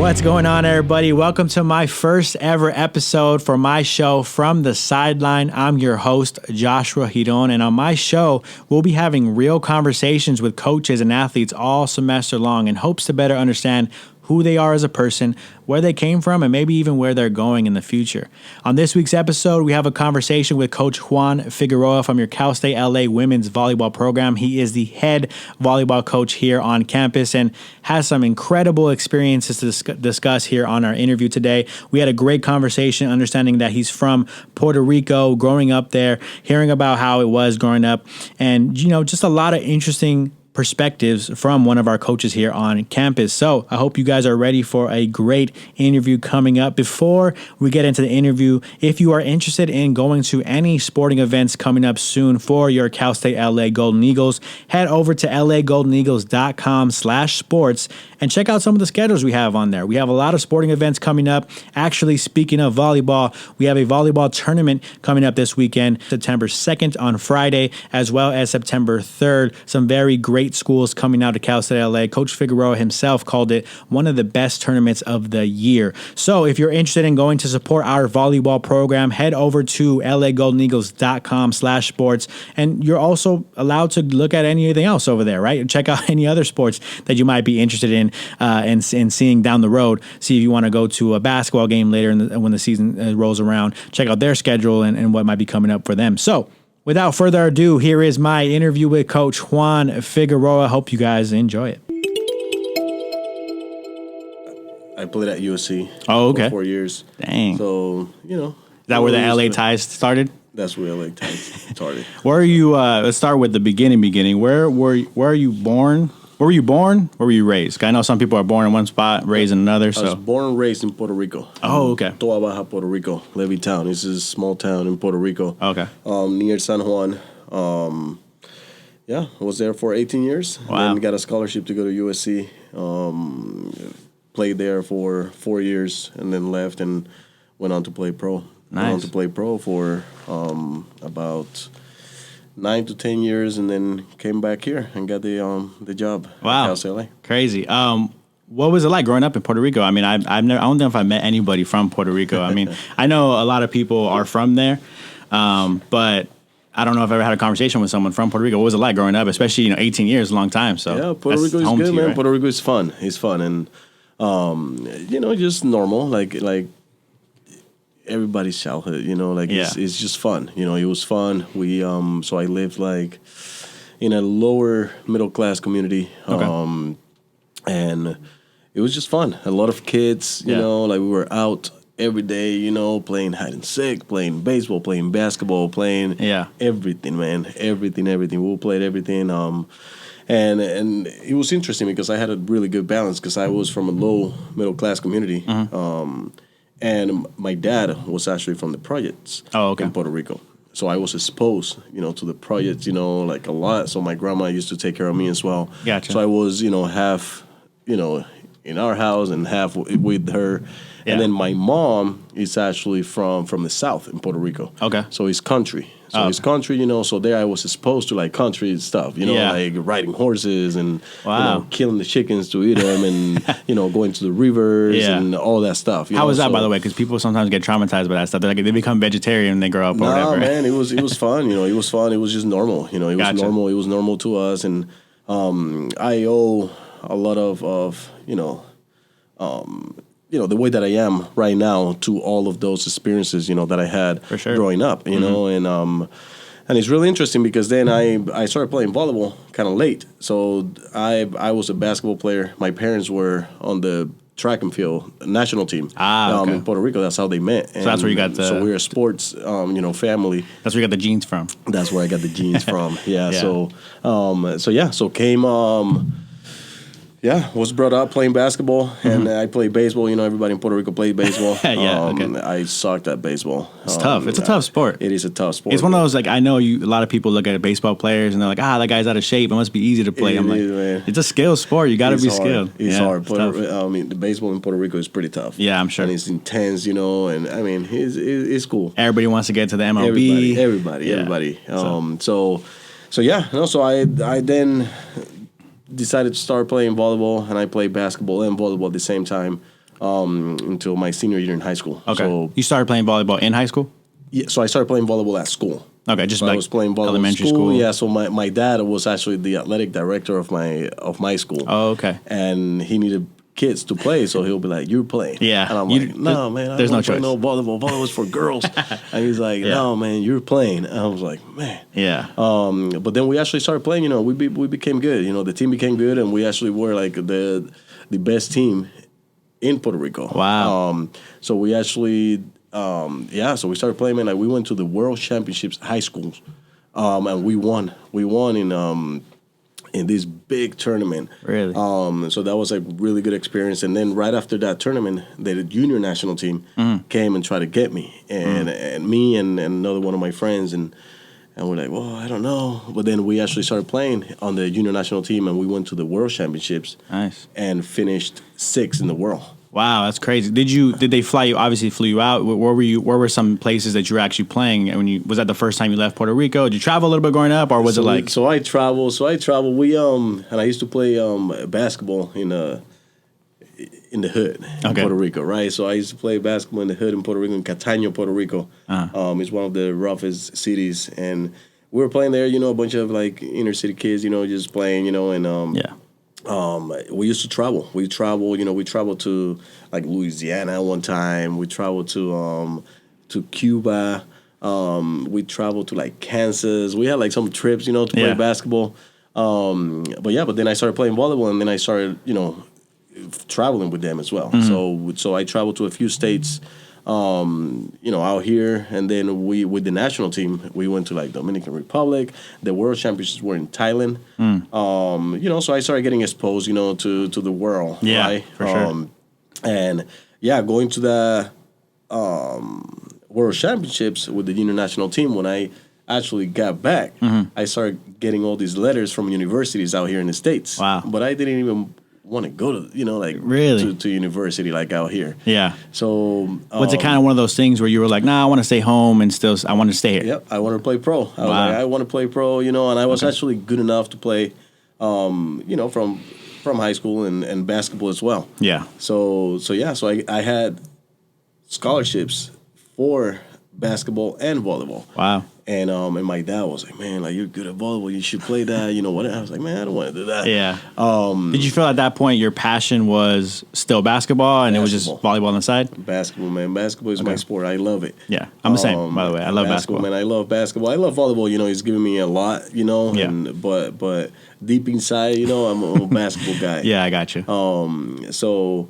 What's going on, everybody? Welcome to my first ever episode for my show, From the Sideline. I'm your host, Joshua Giron, and on my show, we'll be having real conversations with coaches and athletes all semester long in hopes to better understand who they are as a person, where they came from, and maybe even where they're going in the future. On this week's episode, we have a conversation with Coach Juan Figueroa from your Cal State LA women's volleyball program. He is the head volleyball coach here on campus and has some incredible experiences to discuss here on our interview today. We had a great conversation, understanding that he's from Puerto Rico, growing up there, hearing about how it was growing up, and, just a lot of interesting perspectives from one of our coaches here on campus. So I hope you guys are ready for a great interview coming up. Before we get into the interview, if you are interested in going to any sporting events coming up soon for your Cal State LA Golden Eagles, head over to lagoldeneagles.com/sports and check out some of the schedules we have on there. We have a lot of sporting events coming up. Actually, speaking of volleyball, we have a volleyball tournament coming up this weekend, September 2nd on Friday, as well as September 3rd. Some very great schools coming out of Cal State LA. Coach Figueroa himself called it one of the best tournaments of the year. So if you're interested in going to support our volleyball program, head over to lagoldeneagles.com/sports. And you're also allowed to look at anything else over there, right? Check out any other sports that you might be interested in and seeing down the road. See if you want to go to a basketball game later when the season rolls around. Check out their schedule and what might be coming up for them. So without further ado, here is my interview with Coach Juan Figueroa. Hope you guys enjoy it. I played at USC for 4 years. Dang. So, Is that where the LA ties started? That's where LA ties started. Where are you, let's start with the beginning. Where are you born? Where were you born? Where were you raised? I know some people are born in one spot, raised in another. I was born and raised in Puerto Rico. Oh, okay. Toa Baja, Puerto Rico. Levittown. This is a small town in Puerto Rico. Okay. Near San Juan. I was there for 18 years. Wow. Then got a scholarship to go to USC. Played there for 4 years and then left and went on to play pro. Nice. Went on to play pro for about 9 to 10 years, and then came back here and got the job. Wow, at Cal State LA. Crazy. What was it like growing up in Puerto Rico? I mean, I don't know if I met anybody from Puerto Rico. I mean, I know a lot of people are from there, but I don't know if I ever had a conversation with someone from Puerto Rico. What was it like growing up, especially 18 years, a long time? So yeah, Puerto Rico is good, man. Right? Puerto Rico is fun. It's fun, and just normal, like everybody's childhood, it's just fun. It was fun. We so I lived like in a lower middle class community. Okay. And it was just fun. A lot of kids, we were out every day, playing hide and seek, playing baseball, playing basketball, playing everything, man. Everything. We played everything. And it was interesting because I had a really good balance because I was from a low middle class community. Mm-hmm. And my dad was actually from the projects in Puerto Rico. So I was exposed, to the projects, like a lot. So my grandma used to take care of me as well. Gotcha. So I was, half, in our house and half with her. Yeah. And then my mom is actually from the South in Puerto Rico. Okay. So it's country. It's country, so there I was exposed to like country stuff, like riding horses and killing the chickens to eat them and, going to the rivers and all that stuff. How was that, by the way? Because people sometimes get traumatized by that stuff. They become vegetarian when they grow up or whatever. No, man, it was fun. It was fun. It was just normal. It was normal. It was normal to us. And I owe a lot of the way that I am right now to all of those experiences, that I had growing up, and it's really interesting because then I started playing volleyball kind of late. So I was a basketball player. My parents were on the track and field national team in Puerto Rico. That's how they met. And so that's where you got the... So we're a sports, family. That's where you got the genes from. That's where I got the genes from. Yeah. So came... was brought up playing basketball, and I played baseball. Everybody in Puerto Rico played baseball. I sucked at baseball. It's tough. It's a tough sport. It is a tough sport. It's one of those, I know a lot of people look at baseball players, and they're like, that guy's out of shape. It must be easy to play. I'm like, man. It's a skill sport. You got to be skilled. It's hard. The baseball in Puerto Rico is pretty tough. Yeah, I'm sure. And it's intense, and I mean, it's cool. Everybody wants to get to the MLB. Everybody. So I then decided to start playing volleyball, and I played basketball and volleyball at the same time. until my senior year in high school. Okay. So you started playing volleyball in high school? Yeah, so I started playing volleyball at school. Okay, just so like I was playing volleyball elementary in school. Yeah, so my dad was actually the athletic director of my school. Oh, okay. And he needed kids to play, so he'll be like, "You're playing." Yeah. And I'm like, "No, man, there's no choice. No volleyball. Volleyball's for girls." And he's like, "No, man, you're playing." And I was like, "Man." Yeah. But then we actually started playing. We became good. The team became good, and we actually were like the best team in Puerto Rico. Wow. So we actually, so we started playing, man. Like we went to the World Championships high schools, and we won. We won in this big tournament. Really? So that was a really good experience. And then right after that tournament, the junior national team came and tried to get me, and me and another one of my friends, and we're like, well, I don't know. But then we actually started playing on the junior national team, and we went to the World Championships. Nice. And finished 6th in the world. Wow, that's crazy. Did they fly you? Obviously, flew you out. Where were you? Where were some places that you were actually playing? And was that the first time you left Puerto Rico? Did you travel a little bit growing up, or was it like? So I travel. We and I used to play basketball in the hood in Puerto Rico, right? So I used to play basketball in the hood in Puerto Rico, in Cataño, Puerto Rico. It's one of the roughest cities, and we were playing there. A bunch of like inner city kids, just playing, and we used to travel. We traveled to like Louisiana one time. We traveled to Cuba. We traveled to like Kansas. We had like some trips, to play basketball. But then I started playing volleyball, and then I started, traveling with them as well. So I traveled to a few states, out here, and then with the national team, we went to like Dominican Republic. The World Championships were in Thailand. So I started getting exposed, to the world. Yeah, right? for sure. And going to the World Championships with the junior national team, when I actually got back, I started getting all these letters from universities out here in the States. Wow. But I didn't even want to go to, really to university like out here. Yeah. So was it kind of one of those things where you were like, nah, I want to stay home and still I want to stay here? Yep, I want to play pro. I was like, I want to play pro, and I was actually good enough to play, from high school and basketball as well. Yeah. So I had scholarships for basketball and volleyball. Wow. And my dad was like, man, like, you're good at volleyball. You should play that. What? I was like, man, I don't want to do that. Yeah. Did you feel at that point your passion was still basketball and it was just volleyball on the side? Basketball, man. Basketball is my sport. I love it. Yeah. I'm the same, by the way. I love basketball. Man, I love basketball. I love volleyball. It's giving me a lot, Yeah. But deep inside, I'm a basketball guy. Yeah, I got you. So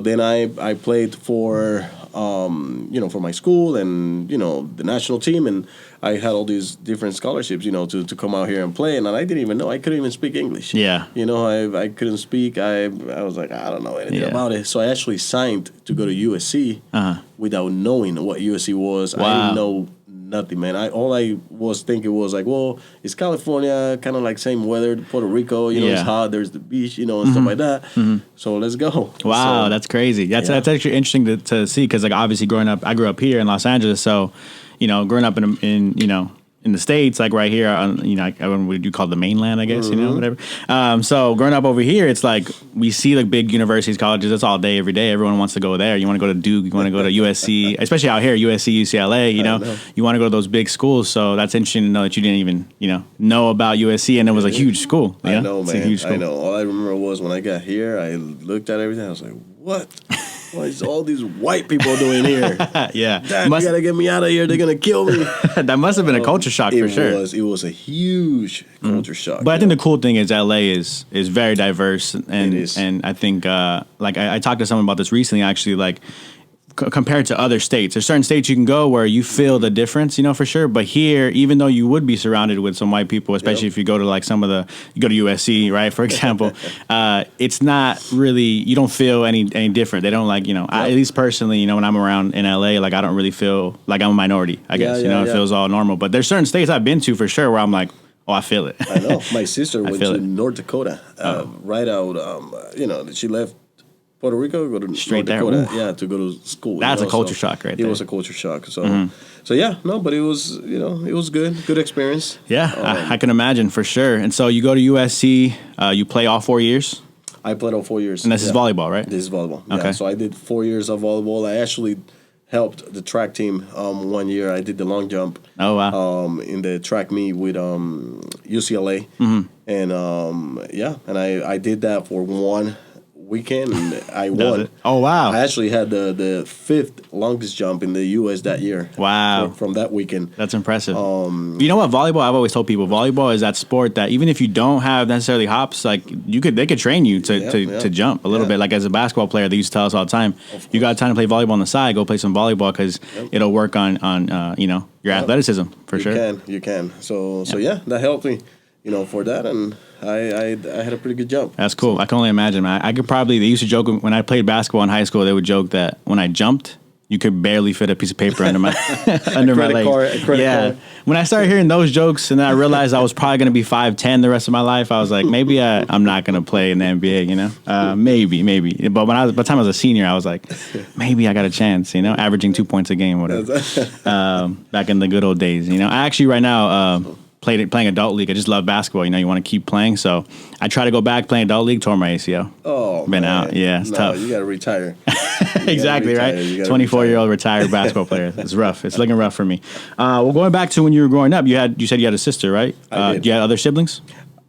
then I played for for my school and the national team, and I had all these different scholarships to come out here and play, and I didn't even know. I couldn't even speak English. Yeah. I couldn't speak. I was like, I don't know anything about it. So I actually signed to go to USC without knowing what USC was. Wow. I didn't know nothing, man. All I was thinking was like, well, it's California, kind of like same weather, Puerto Rico, it's hot, there's the beach, and stuff like that. So let's go. Wow, that's crazy. That's actually interesting to see because like obviously growing up, I grew up here in Los Angeles, so growing up in the States, like right here on, what you call the mainland, I guess, whatever. So growing up over here, it's like we see the big universities, colleges, that's all day, every day. Everyone wants to go there. You want to go to Duke, you want to go to USC, especially out here, USC, UCLA, you want to go to those big schools. So that's interesting to know that you didn't even, know about USC and it was a huge school. I know, it's man. a huge school. I know. All I remember was when I got here, I looked at everything. I was like, what? What is all these white people doing here? Yeah. Dad, you gotta get me out of here. They're gonna kill me. That must have been a culture shock for sure. It was a huge culture shock. But I think the cool thing is LA is very diverse, and I think like I talked to someone about this recently. Actually, like compared to other states, there's certain states you can go where you feel the difference, for sure. But here, even though you would be surrounded with some white people, especially if you go to like you go to USC, right, for example, it's not really, you don't feel any different. They don't like, at least personally, when I'm around in LA, like I don't really feel like I'm a minority, I guess, it feels all normal. But there's certain states I've been to for sure where I'm like, oh, I feel it. I know. My sister went to North Dakota, right out, she left Puerto Rico, go to straight North Dakota, there. to go to school. That's a culture shock, right there. It was a culture shock. So, but it was, it was good experience. Yeah, I can imagine for sure. And so you go to USC, you play all 4 years. I played all 4 years. And this is volleyball, right? This is volleyball. Okay. Yeah, so I did 4 years of volleyball. I actually helped the track team 1 year. I did the long jump. Oh, wow. In the track meet with UCLA. Mm-hmm. And, and I did that for 1 weekend, and I won. Oh, wow. I actually had the 5th longest jump in the U.S. that year. Wow. From that weekend. That's impressive. You know what? Volleyball, I've always told people, volleyball is that sport that even if you don't have necessarily hops, like they could train you to jump a little bit. Like as a basketball player, they used to tell us all the time, you got time to play volleyball on the side, go play some volleyball because it'll work on your athleticism for sure. You can. So yeah, that helped me, for that, and I had a pretty good jump. That's cool. I can only imagine, man. I could probably, they used to joke when I played basketball in high school, they would joke that when I jumped, you could barely fit a piece of paper under my under my leg. Card. When I started hearing those jokes and then I realized I was probably going to be 5'10" the rest of my life, I was like, maybe I'm not going to play in the NBA, maybe. But by the time I was a senior, I was like, maybe I got a chance, averaging 2 points a game, whatever. Back in the good old days, I actually right now, playing adult league. I just love basketball. You want to keep playing. So I try to go back playing adult league, tore my ACL. Oh, been out. Yeah, it's tough. You got to retire. Exactly, right? 24-year-old retired basketball player. It's rough. It's looking rough for me. Well, going back to when you were growing up, you said you had a sister, right? I did. Do you have other siblings?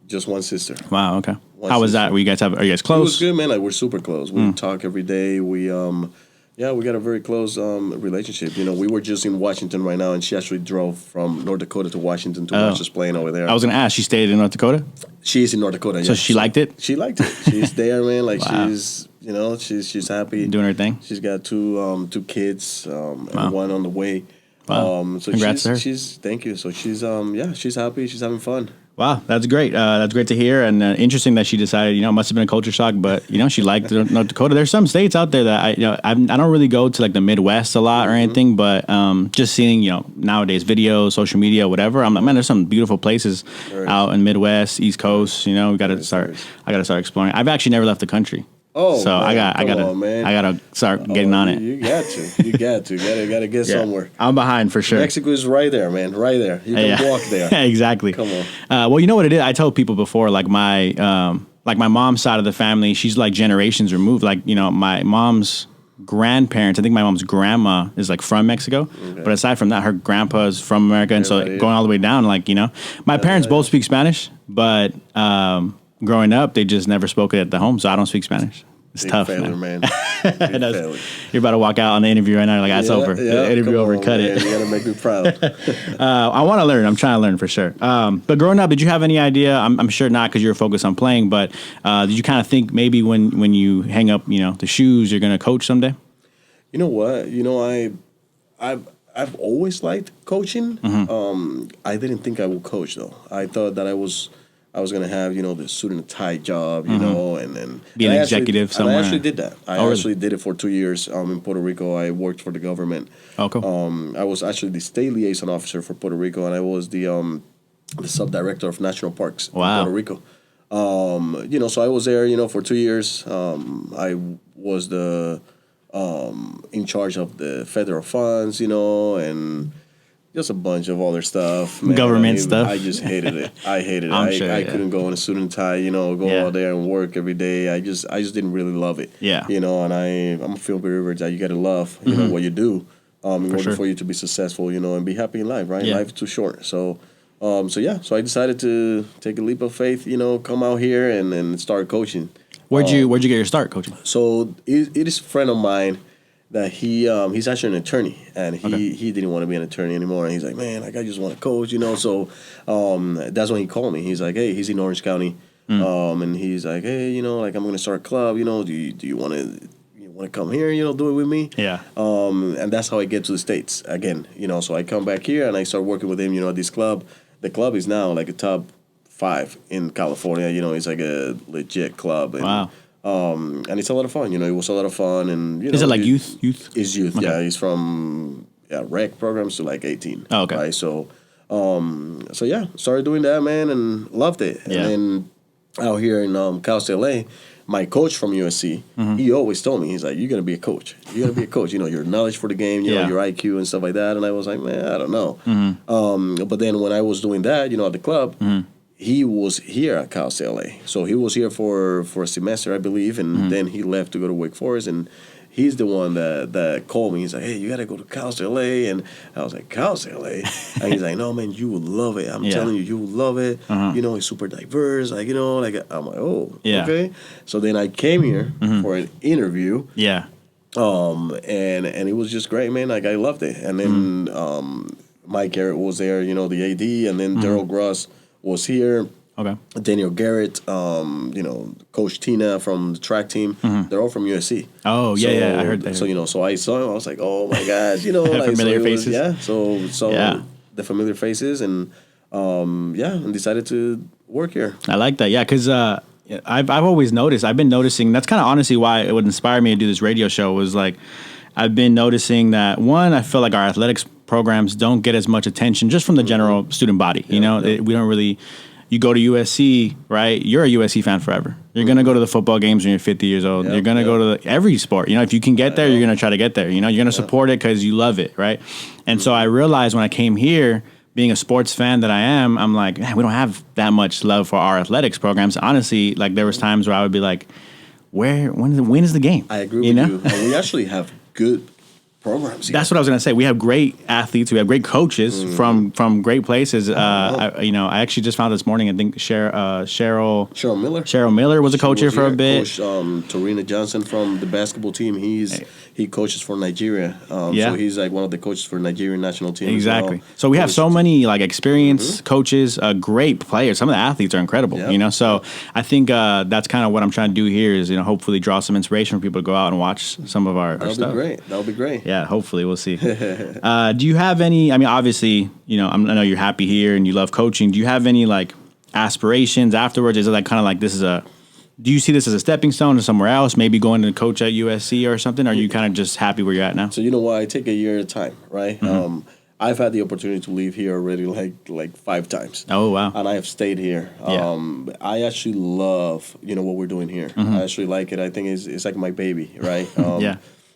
Just one sister. Wow, okay. How was that? Are you guys close? It was good, man. Like, we're super close. We talk every day. We we got a very close relationship. We were just in Washington right now, and she actually drove from North Dakota to Washington to watch us playing over there. I was going to ask, she stayed in North Dakota? She is in North Dakota, So she liked it? She liked it. She's there, man. Like, wow. she's happy. Doing her thing? She's got two kids, and one on the way. Wow. So congrats to her. Thank you. So she's she's happy. She's having fun. Wow, that's great. That's great to hear, and interesting that she decided. It must have been a culture shock, but she liked North Dakota. There's some states out there that I don't really go to, like the Midwest a lot or anything, but just seeing nowadays videos, social media, whatever. I'm like, man, there's some beautiful places out in Midwest, East Coast. We got to start. I got to start exploring. I've actually never left the country. Oh, so man, I gotta start getting on it. You got to. Gotta get somewhere. I'm behind for sure. Mexico is right there, man. Right there. You can walk there. Exactly. Come on. Well, you know what it is? I told people before, like my mom's side of the family, she's like generations removed. Like, my mom's grandparents, I think my mom's grandma is like from Mexico. Okay. But aside from that, her grandpa is from America. And so going all the way down, like, my parents both speak Spanish, but growing up, they just never spoke it at the home, so I don't speak Spanish. It's tough, man. You're about to walk out on the interview right now. You're like, it's over. The interview over. Cut it. You got to make me proud. I want to learn. I'm trying to learn for sure. But growing up, did you have any idea? I'm sure not because you're focused on playing. But did you kind of think maybe when you hang up, the shoes, you're going to coach someday? You know what? I've always liked coaching. Mm-hmm. I didn't think I would coach though. I thought that I was going to have, the suit and tie job, and then be an executive somewhere. I actually did that. I actually did it for 2 years in Puerto Rico. I worked for the government. Oh, cool. I was actually the state liaison officer for Puerto Rico, and I was the sub-director of national parks in Puerto Rico. So I was there, for 2 years. I was in charge of the federal funds, and just a bunch of other stuff. Man. Government stuff. I just hated it. I hated it. I couldn't go in a suit and tie, go out there and work every day. I just didn't really love it. Yeah. And I'm a film believer that you got to love, what you do in order for you to be successful, and be happy in life, right? Yeah. Life is too short. So I decided to take a leap of faith, come out here and start coaching. Where'd you get your start coaching? So it is a friend of mine that he's actually an attorney, and he didn't want to be an attorney anymore. And he's like, man, I just want to coach, So that's when he called me. He's like, hey, he's in Orange County, and he's like, hey, I'm going to start a club. Do you want to come here? Do it with me. Yeah. And that's how I get to the States again. So I come back here and I start working with him. At this club. The club is now like a top 5 in California. It's like a legit club. And, wow. And it's a lot of fun. It was a lot of fun. And is it like youth? It's youth. Okay. Yeah, it's from rec programs to like 18. Oh, okay. Right. So started doing that, man, and loved it. Yeah. And then out here in Cal State LA, my coach from USC, he always told me, he's like, you're gonna be a coach. You're gonna be a coach. Your knowledge for the game, your IQ and stuff like that. And I was like, man, I don't know. But then when I was doing that, at the club. he was here at CSULA. So he was here for a semester, I believe, and then he left to go to Wake Forest, and he's the one that called me. He's like, hey, you got to go to CSULA. And I was like, CSULA? And he's like, no, man, you would love it. I'm telling you would love it. You know, it's super diverse. Like, you know, like, I'm like, oh, okay. So then I came here for an interview. Yeah. And it was just great, man. Like, I loved it. And then Mike Garrett was there, you know, the AD. And then Daryl Gross was here. Okay. Daniel Garrett, you know, Coach Tina from the track team. They're all from USC. Oh, yeah, I heard that. So, you know, so I saw him. I was like, oh, my gosh, you know. like, familiar faces. The familiar faces and, and decided to work here. I like that, yeah, because I've always noticed, I've been noticing, that's kind of honestly why it would inspire me to do this radio show was like, I've been noticing that, one, I feel like our athletics programs don't get as much attention just from the general student body. You know, we don't really... You go to USC, right? You're a USC fan forever. You're going to go to the football games when you're 50 years old. You're going to go to every sport. You know, if you can get there, you're going to try to get there. You know, you're going to support it because you love it, right? And so I realized when I came here, being a sports fan that I am, I'm like, man, we don't have that much love for our athletics programs. Honestly, like there was times where I would be like, when is the game? I agree with you. And we actually have good programs here. That's what I was going to say. We have great athletes. We have great coaches from great places. I actually just found this morning, I think Cheryl Miller was a coach here for a bit. Coach Torina Johnson from the basketball team. He coaches for Nigeria. So he's like one of the coaches for Nigerian national team. Exactly. Well. So we have so many like experienced coaches, great players. Some of the athletes are incredible. You know, so I think that's kind of what I'm trying to do here is, you know, hopefully draw some inspiration for people to go out and watch some of our stuff. That'll be great. Yeah, hopefully we'll see. Do you have any? I mean, obviously, you know, I know you're happy here and you love coaching. Do you have any like aspirations afterwards? Is it like kind of like this is a? Do you see this as a stepping stone to somewhere else? Maybe going to coach at USC or something? Or are you kind of just happy where you're at now? So you know what? I take a year at a time, right? I've had the opportunity to leave here already like 5 times. Oh wow! And I have stayed here. I actually love what we're doing here. I actually like it. I think it's like my baby, right?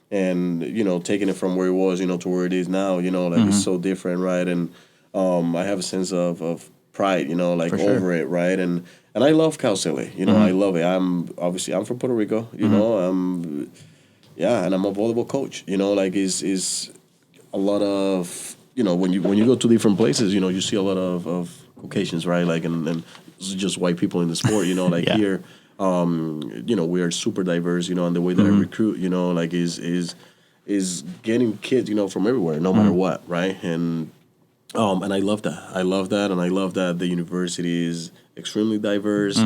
And, you know, taking it from where it was, you know, to where it is now, you know, like it's so different, right? And I have a sense of pride, you know, like over it, right? And I love CSULA, you know, I love it. I'm from Puerto Rico, you know, and I'm a volleyball coach, you know, like is a lot of, you know, when you go to different places, you know, you see a lot of Caucasians, right? Like, and it's just white people in the sport, you know, like here. You know, we are super diverse, you know, and the way that I recruit, you know, like is getting kids, you know, from everywhere, no matter what, right? And I love that. And I love that the university is extremely diverse.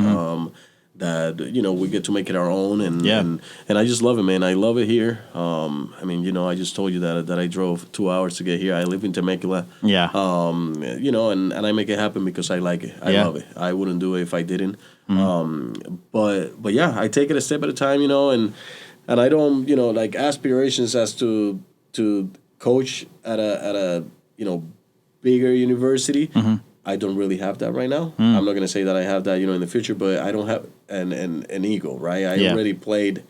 That, you know, we get to make it our own, and I just love it, man. I love it here. I mean, you know, I just told you that I drove 2 hours to get here. I live in Temecula. You know, and I make it happen because I like it. I love it. I wouldn't do it if I didn't. But yeah, I take it a step at a time, you know, and I don't, you know, like aspirations as to coach at a you know, bigger university. I don't really have that right now. I'm not gonna say that I have that, you know, in the future, but I don't have an ego, right? I already played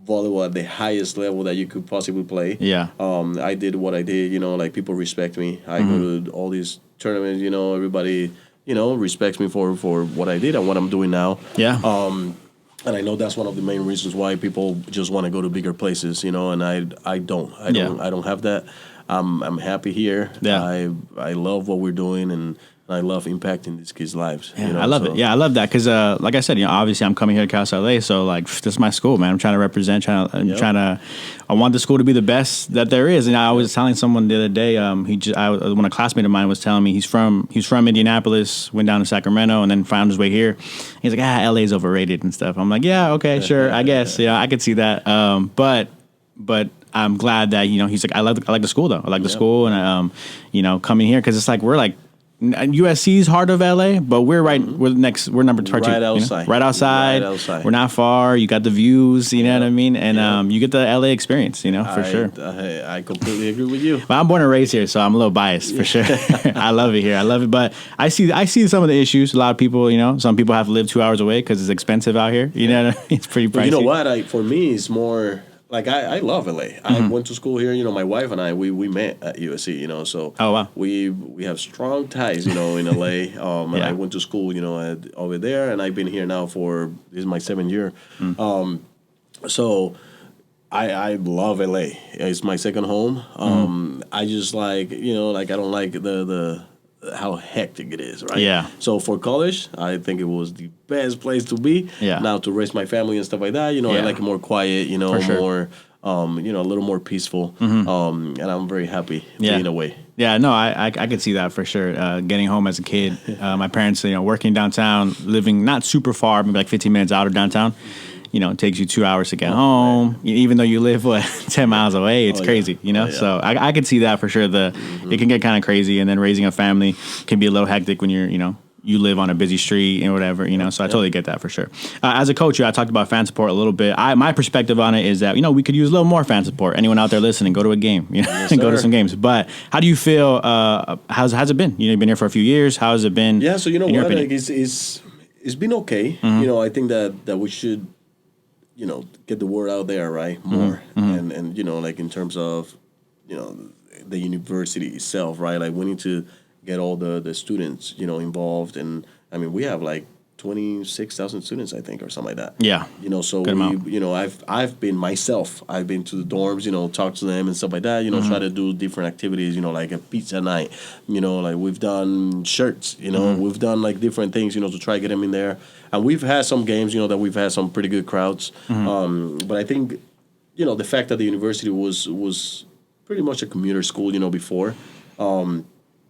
volleyball at the highest level that you could possibly play. I did what I did, you know, like people respect me. I go to all these tournaments, you know, everybody, you know, respects me for what I did and what I'm doing now. And I know that's one of the main reasons why people just want to go to bigger places, you know, and I don't have that. I'm happy here. I love what we're doing, and I love impacting these kids' lives. Yeah, you know, I love it. Yeah, I love that because, like I said, you know, obviously I'm coming here to CSULA, so like this is my school, man. I'm trying to represent, I want the school to be the best that there is. And I was telling someone the other day, when a classmate of mine was telling me he's from Indianapolis, went down to Sacramento, and then found his way here. He's like, LA's overrated and stuff. I'm like, yeah, okay, sure, I guess, yeah, I could see that. But I'm glad that, you know, he's like, I like the school though. I like the school, and you know, coming here because it's like we're like. USC's heart of LA, but we're number 2. Right outside. You know? Right outside. We're not far. You got the views, you know what I mean? And you get the LA experience, you know, for sure. I completely agree with you. But I'm born and raised here, so I'm a little biased for sure. I love it here. I love it. But I see some of the issues. A lot of people, you know, some people have to live 2 hours away because it's expensive out here. You know what I mean? It's pretty pricey. But you know what? For me, it's more like I love LA. I went to school here. My wife and I we met at USC. So oh wow, we have strong ties. In LA. And I went to school. Over there, and I've been here now this is my 7th year. So I love LA. It's my second home. I just like I don't like the how hectic it is, right? Yeah. So for college, I think it was the best place to be. Yeah. Now to raise my family and stuff like that, I like it more quiet, For sure. more, a little more peaceful. And I'm very happy being away. Yeah, no, I could see that for sure. Getting home as a kid, my parents, working downtown, living not super far, maybe like 15 minutes out of downtown. It takes you 2 hours to get home, even though you live 10 miles away. It's crazy, So I could see that for sure. It can get kind of crazy, and then raising a family can be a little hectic when you're, you live on a busy street and whatever, So I totally get that for sure. As a coach, I talked about fan support a little bit. My perspective on it is that we could use a little more fan support. Anyone out there listening, go to a game, Yes, and go to some games. But how do you feel? How's it been? You've been here for a few years. How has it been? Yeah, so what? Like, it's been okay. I think that we should. Get the word out there, right? More. And like in terms of, the university itself, right? Like we need to get all the students, involved. And I mean, we have like 26,000 students, I think, or something like that. Yeah. So I've been myself. I've been to the dorms, talk to them and stuff like that. Try to do different activities. Like a pizza night. Like we've done shirts. We've done like different things. To try to get them in there. And we've had some games. That we've had some pretty good crowds. But I think, the fact that the university was pretty much a commuter school. Before.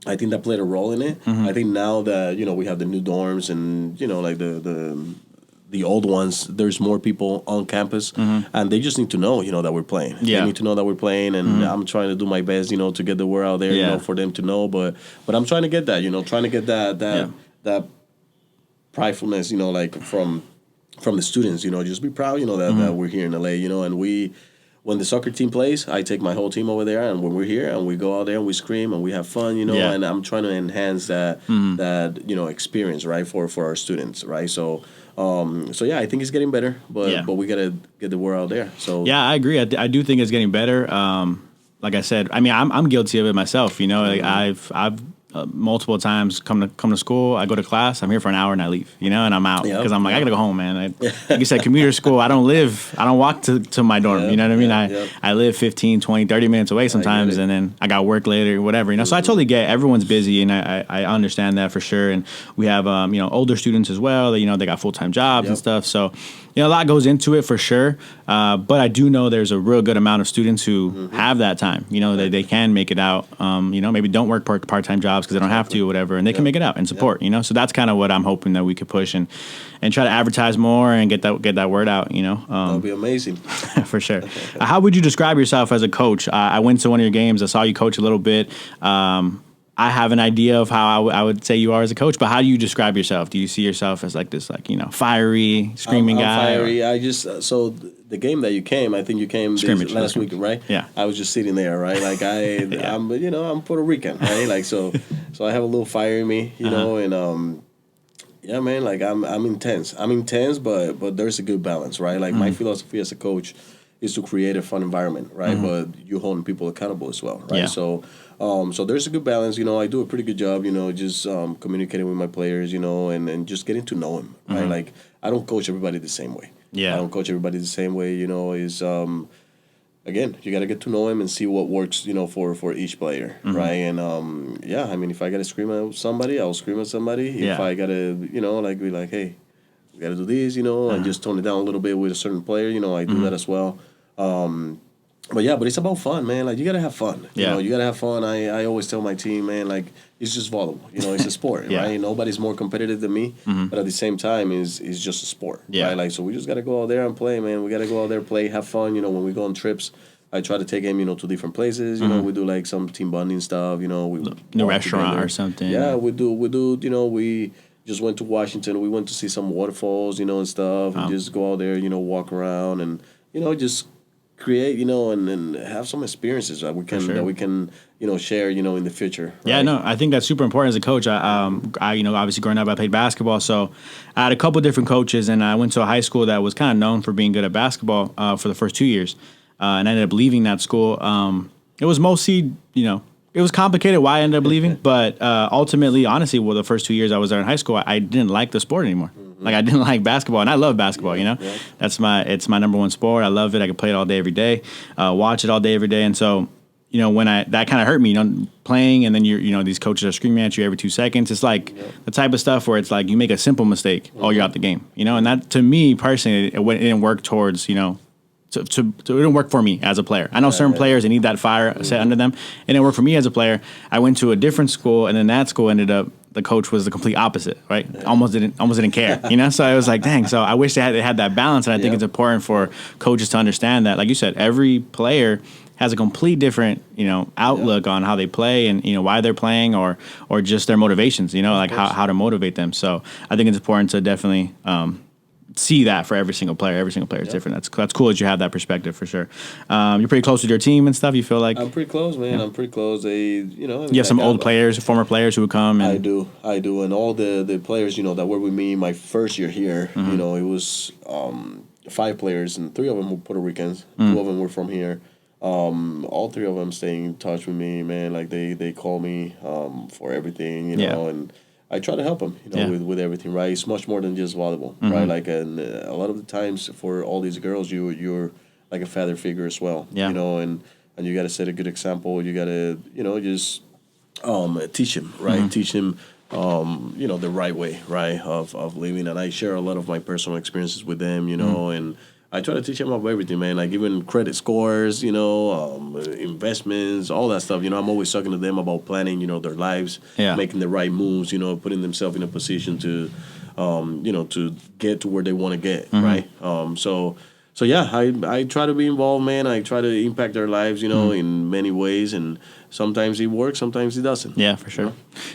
I think that played a role in it. I think now that we have the new dorms and like the old ones, there's more people on campus, and they just need to know that we're playing. Yeah. They need to know that we're playing, and I'm trying to do my best to get the word out there, for them to know. But I'm trying to get that, trying to get that pridefulness, like from the students, just be proud, that we're here in LA, and when the soccer team plays, I take my whole team over there, and when we're here, and we go out there and we scream and we have fun, and I'm trying to enhance that experience, right, for our students, right? So yeah, I think it's getting better, but we gotta get the word out there. So yeah, I agree. I do think it's getting better. Like I said, I mean, I'm guilty of it myself. Like I've multiple times come to school. I go to class. I'm here for an hour and I leave. And I'm out because I'm like I gotta go home, man. Like you said, commuter school. I don't walk to my dorm. You know what I mean? I live 15, 20, 30 minutes away sometimes, and then I got work later, whatever. So I totally get everyone's busy, and I understand that for sure. And we have older students as well. That, they got full-time jobs and stuff. So a lot goes into it for sure. But I do know there's a real good amount of students who have that time. They can make it out. Maybe don't work part-time jobs because they don't have to or whatever, and they can make it out and support. So that's kind of what I'm hoping that we could push and try to advertise more and get that word out. That'll be amazing for sure. How would you describe yourself as a coach? I went to one of your games. I saw you coach a little bit. I have an idea of how I would say you are as a coach, but how do you describe yourself? Do you see yourself as like this, fiery, screaming I'm guy? Fiery. I just so the game that you came, I think you came last week, right? Yeah. I was just sitting there, right? Like I'm Puerto Rican, right? Like so I have a little fire in me, and yeah, man. Like I'm intense. I'm intense, but there's a good balance, right? Like my philosophy as a coach is to create a fun environment, right? But you holding people accountable as well, right? Yeah. So there's a good balance. I do a pretty good job, just communicating with my players, and just getting to know them, right? Like I don't coach everybody the same way. Yeah. I don't coach everybody the same way. Again, you got to get to know him and see what works, for each player, right? And yeah, I mean, if I got to scream at somebody, I'll scream at somebody. If I got to, be like, hey, we got to do this, and just tone it down a little bit with a certain player, I do that as well. But it's about fun, man. Like you gotta have fun. You gotta have fun. I always tell my team, man, like it's just volleyball. It's a sport, right? Nobody's more competitive than me, but at the same time, it's just a sport, right? Like so, we just gotta go out there and play, man. We gotta go out there, play, have fun. When we go on trips, I try to take him, to different places. We do like some team bonding stuff. We new restaurant together. Or something. Yeah, we do. We just went to Washington. We went to see some waterfalls, and stuff, and just go out there, walk around and just create, and have some experiences that we can that we can share, in the future. Right? Yeah, no, I think that's super important as a coach. I obviously growing up, I played basketball, so I had a couple different coaches, and I went to a high school that was kind of known for being good at basketball for the first 2 years. and I ended up leaving that school. It was mostly, it was complicated why I ended up leaving, but ultimately, honestly, the first 2 years I was there in high school, I didn't like the sport anymore. Like I didn't like basketball, and I love basketball. It's my number one sport. I love it. I can play it all day, every day, watch it all day, every day, and so when that kind of hurt me, playing, and then these coaches are screaming at you every 2 seconds. It's like the type of stuff where it's like you make a simple mistake, you're out the game. And that to me personally, it didn't work towards it didn't work for me as a player. I know certain players, they need that fire set under them. It didn't work for me as a player. I went to a different school, and then that school ended up, the coach was the complete opposite, right? Yeah. Almost didn't care, So I was like, dang. So I wish they had that balance, and I think it's important for coaches to understand that, like you said, every player has a complete different, outlook on how they play and, why they're playing or just their motivations, like how to motivate them. So I think it's important to definitely see that for every single player. Every single player is different. That's cool that you have that perspective for sure. You're pretty close with your team and stuff. You feel like I'm pretty close, man. I'm pretty close. You have some old players, former players who would come. And I do, and all the players that were with me my first year here. It was 5 players, and 3 of them were Puerto Ricans. 2 of them were from here. All 3 of them stay in touch with me, man. Like they call me for everything, and I try to help them, with everything, right? It's much more than just volleyball, right? Like, and a lot of the times for all these girls, you're like a father figure as well, and you got to set a good example. You got to, just teach them, right? Teach them, the right way, right, of living. And I share a lot of my personal experiences with them, and I try to teach them about everything, man. Like even credit scores, investments, all that stuff. I'm always talking to them about planning, their lives, making the right moves, putting themselves in a position to, to get to where they want to get, right? So yeah, I try to be involved, man. I try to impact their lives, in many ways, and sometimes it works, sometimes it doesn't. Yeah, for sure.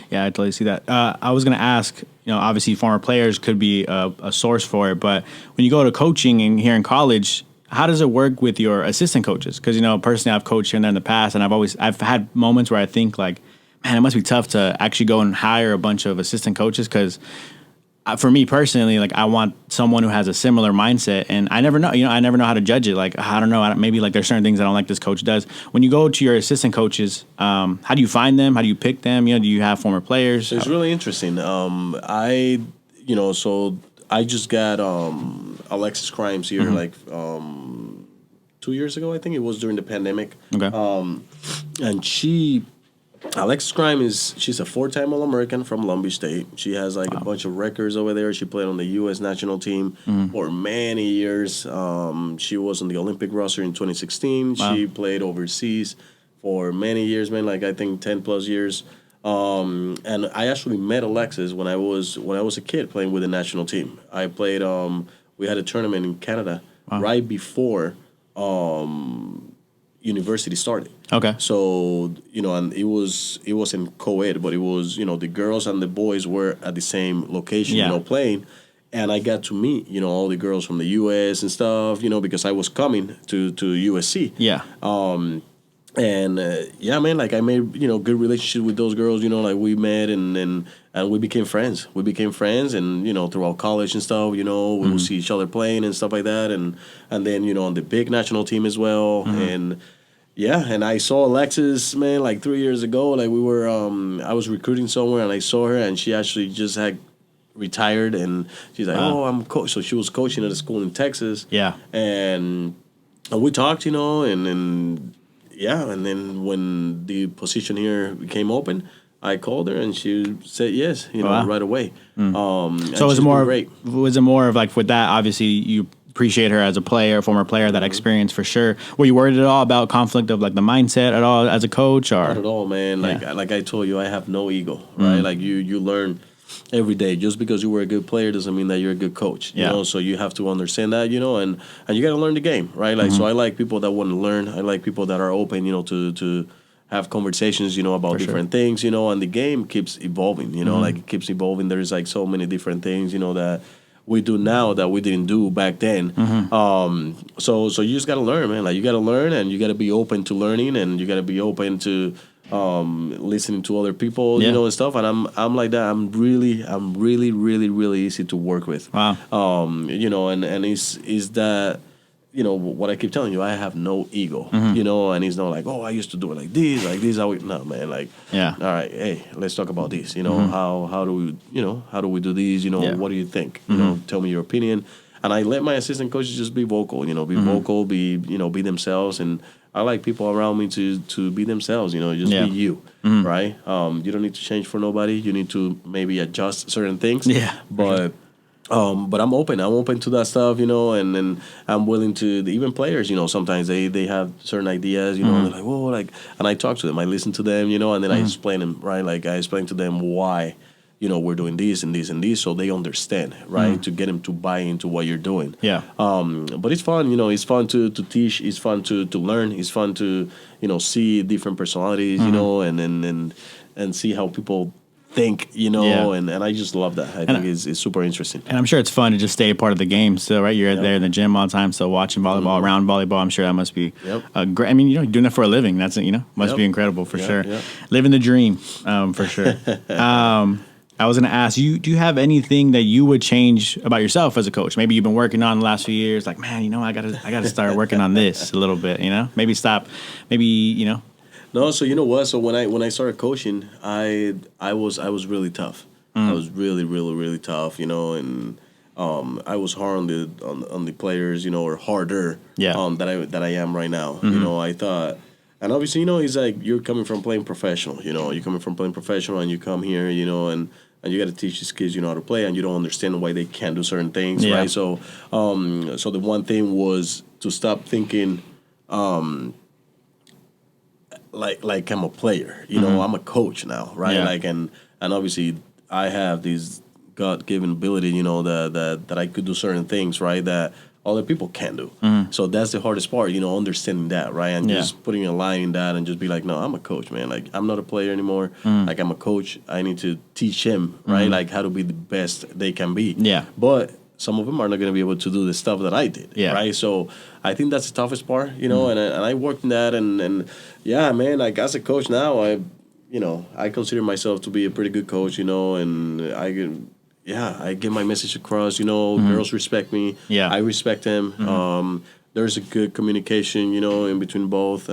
Yeah, I totally see that. I was going to ask, obviously former players could be a source for it, but when you go to coaching and here in college, how does it work with your assistant coaches? Because, personally, I've coached here and there in the past, and I've had moments where I think like, man, it must be tough to actually go and hire a bunch of assistant coaches because for me personally, like I want someone who has a similar mindset, and I never know, I never know how to judge it. Like, I don't know, maybe like there's certain things I don't like this coach does. When you go to your assistant coaches, how do you find them? How do you pick them? Do you have former players? It's really interesting. So I just got Alexis Crimes here like 2 years ago. I think it was during the pandemic. Okay. And Alexis Crime she's a 4-time All-American from Long Beach State. She has a bunch of records over there. She played on the U.S. national team for many years. She was on the Olympic roster in 2016. Wow. She played overseas for many years, man. Like I think 10 plus years. And I actually met Alexis when I was a kid playing with the national team. I played. We had a tournament in Canada right before university started. Okay. So, and it was in co-ed, but it was, the girls and the boys were at the same location, playing. And I got to meet, all the girls from the U.S. and stuff, because I was coming to USC. Yeah. Man, like I made, good relationship with those girls, like we met and we became friends. We became friends and, throughout college and stuff, we would see each other playing and stuff like that. And then, on the big national team as well. And I saw Alexis, man, like 3 years ago. Like we were, I was recruiting somewhere and I saw her and she actually just had retired and she's like, oh, I'm coach. So she was coaching at a school in Texas. Yeah. And we talked, and then when the position here became open, I called her and she said yes, right away. So was it more of like with that, obviously you appreciate her as a player, former player, that experience for sure. Were you worried at all about conflict of like the mindset at all as a coach or? Not at all, man. Like I told you, I have no ego, right? Like you learn every day. Just because you were a good player doesn't mean that you're a good coach. You know, so you have to understand that, and you got to learn the game, right? Like so I like people that want to learn. I like people that are open, to have conversations, about different things, and the game keeps evolving, like it keeps evolving. There's like so many different things, that we do now that we didn't do back then. So you just got to learn, man. Like you got to learn and you got to be open to learning and you got to be open to listening to other people, and stuff. And I'm like that. I'm really, really, really easy to work with. Wow. And is that, you know, what I keep telling you, I have no ego, you know, and he's not like, oh, I used to do it like this. No, man, like, all right, hey, let's talk about this. You know, how do we, you know, how do we do these? You know, what do you think? You know, tell me your opinion. And I let my assistant coaches just be vocal, you know, be themselves. And I like people around me to be themselves, you know, just be you, right? You don't need to change for nobody. You need to maybe adjust certain things. Yeah. But I'm open. I'm open to that stuff, you know, and I'm willing to, even players, you know, sometimes they have certain ideas, you know, and they're like, whoa, like, and I talk to them, I listen to them, you know, and then I explain them, right? Like, I explain to them why, you know, we're doing this and this and this, so they understand, right? To get them to buy into what you're doing. Yeah. But it's fun, you know, it's fun to teach, it's fun to learn, it's fun to, you know, see different personalities, you know, and see how people think, you know, and I just love that. I think it's super interesting. And I'm sure it's fun to just stay a part of the game. So, right, you're there in the gym all the time, so watching volleyball, around volleyball, I'm sure that must be great. I mean, you know, doing it for a living, that's, you know, must be incredible for sure. Living the dream, for sure. I was going to ask you, do you have anything that you would change about yourself as a coach? Maybe you've been working on the last few years, like, man, you know, I gotta start working on this a little bit, you know? Maybe, you know. No, so you know what? So when I started coaching, I was really tough. I was really, really, really tough, you know, and I was hard on the players, you know, or harder that I am right now. You know, I thought, and obviously, you know, it's like you're coming from playing professional, you know, and you come here, you know, and you got to teach these kids, you know, how to play, and you don't understand why they can't do certain things, right? So, so the one thing was to stop thinking, like I'm a player, you know, I'm a coach now, right? Like, and obviously I have this God-given ability, you know, that I could do certain things, right, that other people can't do. So that's the hardest part, you know, understanding that, right? And just putting a line in that and just be like, no, I'm a coach, man. Like, I'm not a player anymore. Like, I'm a coach. I need to teach him, right? Like, how to be the best they can be. Yeah. But some of them are not going to be able to do the stuff that I did, right? So I think that's the toughest part, you know, and I worked in that. And yeah, man, like, as a coach now, I consider myself to be a pretty good coach, you know, and I get my message across, you know, girls respect me. I respect them. There's a good communication, you know, in between both.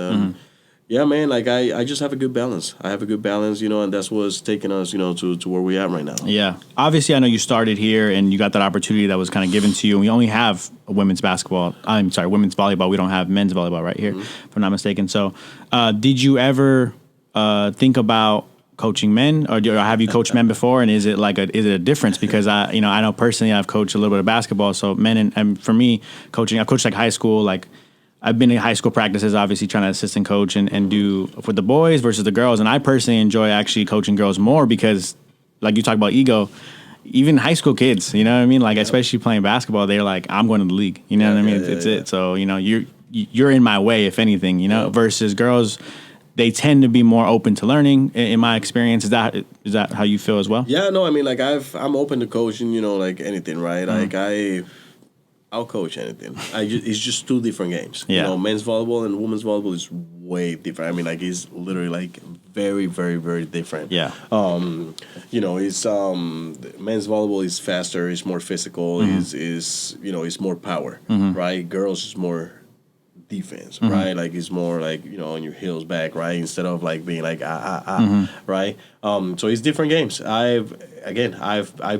Yeah, man, like, I just have a good balance. I have a good balance, you know, and that's what's taking us, you know, to where we're at right now. Yeah. Obviously, I know you started here and you got that opportunity that was kind of given to you. And we only have women's volleyball. We don't have men's volleyball right here, if I'm not mistaken. So did you ever think about coaching men, or have you coached men before? And is it a difference? Because I know personally I've coached a little bit of basketball. So men and for me, coaching, I've coached like high school, like I've been in high school practices, obviously trying to assistant coach and do for the boys versus the girls. And I personally enjoy actually coaching girls more because, like you talk about ego, even high school kids, you know what I mean? Like, especially playing basketball, they're like, I'm going to the league. You know what I mean? It's it. So, you know, you're in my way, if anything, you know, versus girls, they tend to be more open to learning, in my experience. Is that how you feel as well? Yeah, no, I mean, like, I'm open to coaching, you know, like anything, right? Like, I'll coach anything. It's just two different games. You know, men's volleyball and women's volleyball is way different. I mean, like, it's literally like very, very, very different. Yeah. You know, it's men's volleyball is faster, it's more physical, is you know, it's more power, right? Girls is more defense, right? Like, it's more like, you know, on your heels back, right? Instead of like being like right? So it's different games. I've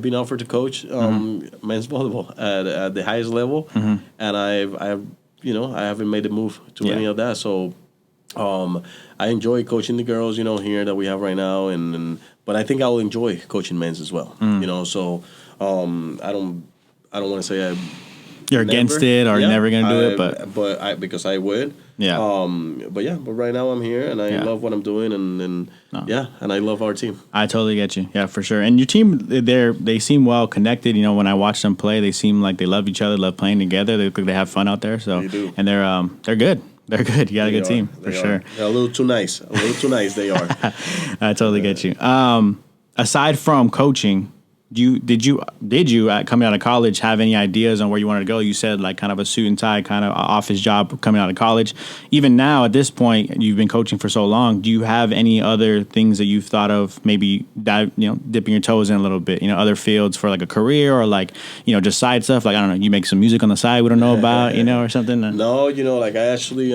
been offered to coach men's volleyball at the highest level, and I haven't made the move to any of that. So I enjoy coaching the girls, you know, here that we have right now, but I think I'll enjoy coaching men's as well. You know, so I don't want to say you're against it or you're never gonna do it, but because I would. Yeah. But right now I'm here and I love what I'm doing and I love our team. I totally get you. Yeah, for sure. And your team, they seem well connected. You know, when I watch them play, they seem like they love each other, love playing together. They look like they have fun out there. So they do. And they're good. They're good. You got a good team for sure. They're a little too nice. They are. I totally get you. Aside from coaching, did you coming out of college have any ideas on where you wanted to go? You said like kind of a suit and tie kind of office job coming out of college. Even now at this point, you've been coaching for so long. Do you have any other things that you've thought of? Maybe dipping your toes in a little bit. Other fields for like a career or like just side stuff. Like I don't know, you make some music on the side we don't know about, or something. No, like I actually